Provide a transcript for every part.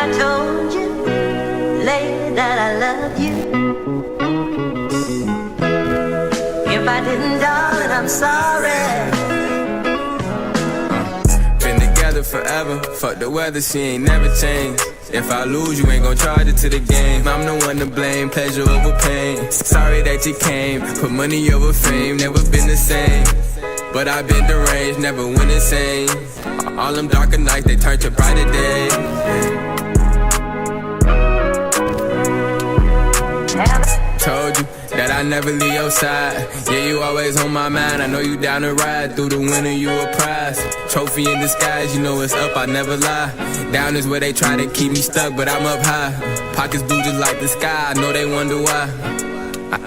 I told you, lady, that I love you. If I didn't, darling, I'm sorry. Been together forever, fuck the weather, she ain't never changed. If I lose, you ain't gon' charge it to the game. I'm the one to blame, pleasure over pain. Sorry that you came, put money over fame, never been the same. But I've been deranged, never went insane. All them darker nights, they turn to brighter days. Told you that I never leave your side. Yeah, you always on my mind. I know you down to ride. Through the winter, you a prize. Trophy in disguise, you know it's up, I never lie. Down is where they try to keep me stuck, but I'm up high. Pockets blue just like the sky. I know they wonder why.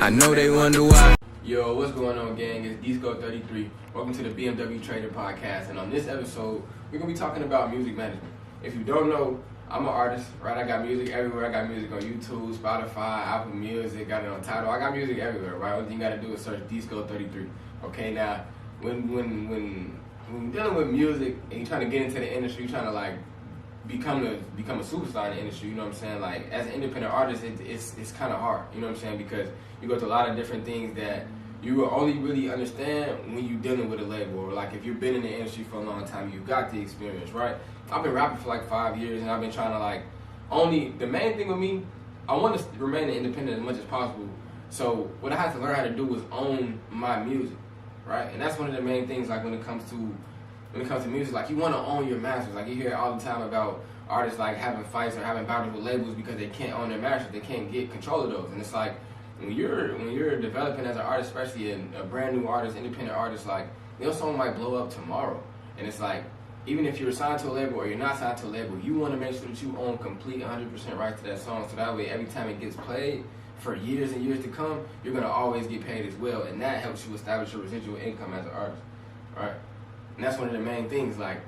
I know they wonder why. Yo, what's going on, gang? It's DSCO33. Welcome to the B.M.W Trader Podcast. And on this episode, we're going to be talking about music management. If you don't know, I'm an artist, right? I got music everywhere. I got music on YouTube, Spotify, Apple Music, got it on Tidal. I got music everywhere, right? All you got to do is search DSCO33. Okay, now, when you're dealing with music and you're trying to get into the industry, you're trying to like become a superstar in the industry, you know what I'm saying? Like, as an independent artist, it's kind of hard, you know what I'm saying? Because you go through a lot of different things that you will only really understand when you're dealing with a label, or like if you've been in the industry for a long time, you got the experience, right? I've been rapping for like 5 years, and I've been trying to like, the main thing with me, I want to remain independent as much as possible. So what I had to learn how to do was own my music, right? And that's one of the main things, like when it comes to music, like you want to own your masters. Like you hear all the time about artists like having fights or having battles with labels because they can't own their masters, they can't get control of those. And it's like, when you're developing as an artist, especially a brand new artist, independent artist, like your song might blow up tomorrow. And it's like, even if you're signed to a label or you're not signed to a label, you want to make sure that you own complete 100% right to that song, so that way every time it gets played for years and years to come, you're going to always get paid as well, and that helps you establish your residual income as an artist, right? And that's one of the main things. Like,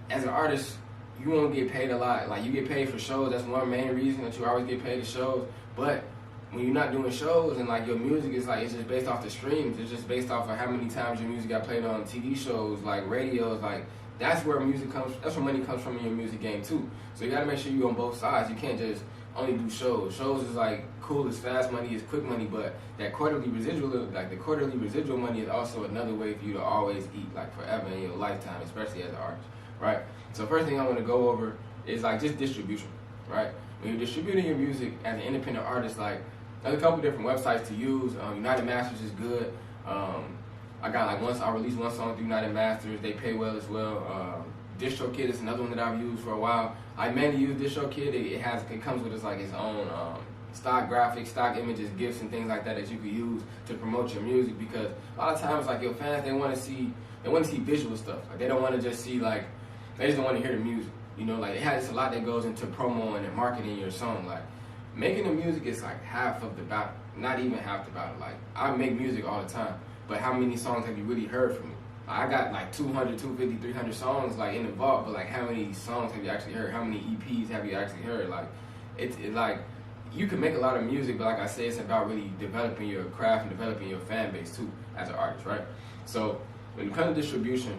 as an artist, you won't get paid a lot. Like, you get paid for shows, that's one main reason that you always get paid for shows, but when you're not doing shows and like your music is like, it's just based off the streams, it's just based off of how many times your music got played on TV shows, like radios, like that's where music comes, that's where money comes from in your music game too. So you gotta make sure you're on both sides. You can't just only do shows. Shows is like cool, it's fast money, it's quick money, but that quarterly residual, like the quarterly residual money is also another way for you to always eat like forever in your lifetime, especially as an artist, right? So first thing I wanna go over is like just distribution, right? When you're distributing your music as an independent artist, like there's a couple different websites to use. United Masters is good. I released one song through United Masters. They pay well as well. DistroKid is another one that I've used for a while. I mainly use DistroKid. It comes with its own stock graphics, stock images, GIFs, and things like that you can use to promote your music. Because a lot of times, like your fans, they want to see visual stuff. Like they don't want to just see they just don't want to hear the music. You know, like it's a lot that goes into promoing and marketing your song. Like, making the music is like half of the battle, not even half the battle. Like, I make music all the time, but how many songs have you really heard from me? I got like 200, 250, 300 songs like in the vault, but like how many songs have you actually heard? How many EPs have you actually heard? Like, it's like, you can make a lot of music, but like I say, it's about really developing your craft and developing your fan base too as an artist, right? So when it comes to distribution,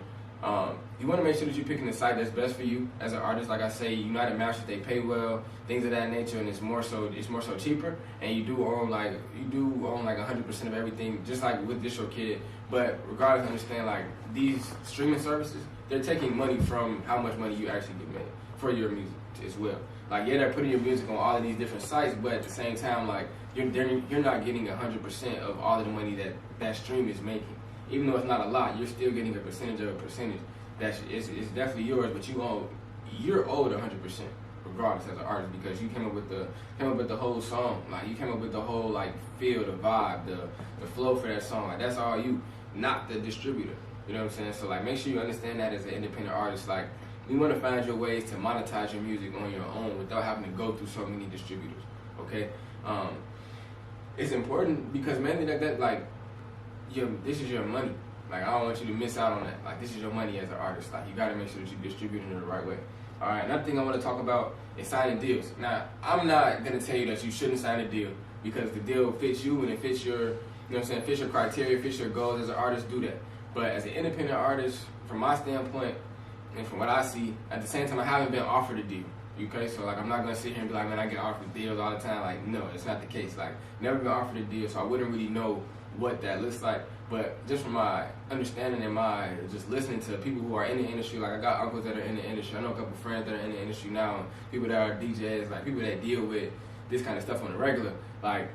you want to make sure that you're picking the site that's best for you as an artist. Like I say, United Masters, they pay well, things of that nature, and it's more so cheaper. And you do own like 100% of everything, just like with DistroKid. But regardless, understand like these streaming services, they're taking money from how much money you actually get made for your music as well. Like, yeah, they're putting your music on all of these different sites, but at the same time, like you're not getting 100% of all of the money that stream is making. Even though it's not a lot, you're still getting a percentage of a percentage. It's definitely yours, but you're owed 100% regardless as an artist, because you came up with the whole song. Like, you came up with the whole like feel, the vibe, the flow for that song. Like, that's all you, not the distributor. You know what I'm saying? So like, make sure you understand that as an independent artist. Like, you want to find your ways to monetize your music on your own without having to go through so many distributors. Okay, it's important because mainly like this is your money. Like, I don't want you to miss out on that. Like, this is your money as an artist. Like, you got to make sure that you're distributing it the right way. All right, another thing I want to talk about is signing deals. Now, I'm not going to tell you that you shouldn't sign a deal because the deal fits you and it fits your, fits your criteria, fits your goals as an artist, do that. But as an independent artist, from my standpoint and from what I see, at the same time, I haven't been offered a deal. Okay, so like I'm not gonna sit here and be like, man, I get offered deals all the time. Like, no, it's not the case. Like, never been offered a deal, so I wouldn't really know what that looks like. But just from my understanding and my just listening to people who are in the industry, like I got uncles that are in the industry. I know a couple friends that are in the industry now, and people that are DJs, like people that deal with this kind of stuff on the regular. Like,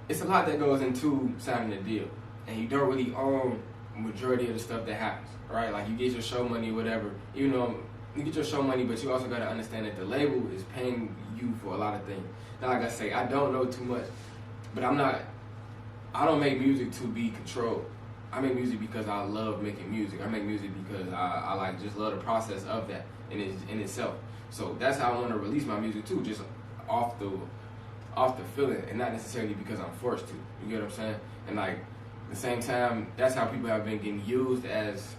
it's a lot that goes into signing a deal, and you don't really own majority of the stuff that happens, right? Like, you get your show money or whatever, even though you get your show money, but you also got to understand that the label is paying you for a lot of things. Now, like I say, I don't know too much, but I don't make music to be controlled. I make music because I love making music. I make music because I like just love the process of that in itself. So that's how I want to release my music too, just off the feeling, and not necessarily because I'm forced to. You get what I'm saying? And like at the same time, that's how people have been getting used as,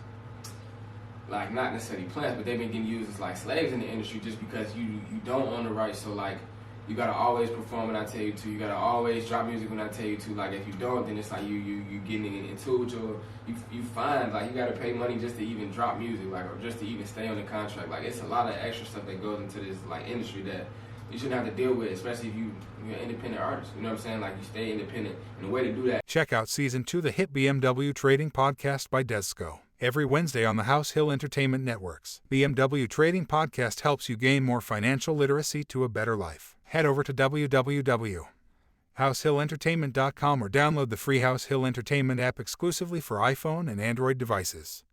like, not necessarily plants, but they've been getting used as like slaves in the industry just because you don't own the rights. So like, you gotta always perform when I tell you to. You gotta always drop music when I tell you to. Like, if you don't, then it's like you getting into it. You find like you gotta pay money just to even drop music, like, or just to even stay on the contract. Like, it's a lot of extra stuff that goes into this like industry that you shouldn't have to deal with, especially if you're an independent artist. You know what I'm saying? Like, you stay independent, and the way to do that. Check out Season 2, the hit B.M.W. Trading Podcast by DSCO, every Wednesday on the House Hill Entertainment Networks. B.M.W. Trading Podcast helps you gain more financial literacy to a better life. Head over to www.househillentertainment.com or download the free House Hill Entertainment app exclusively for iPhone and Android devices.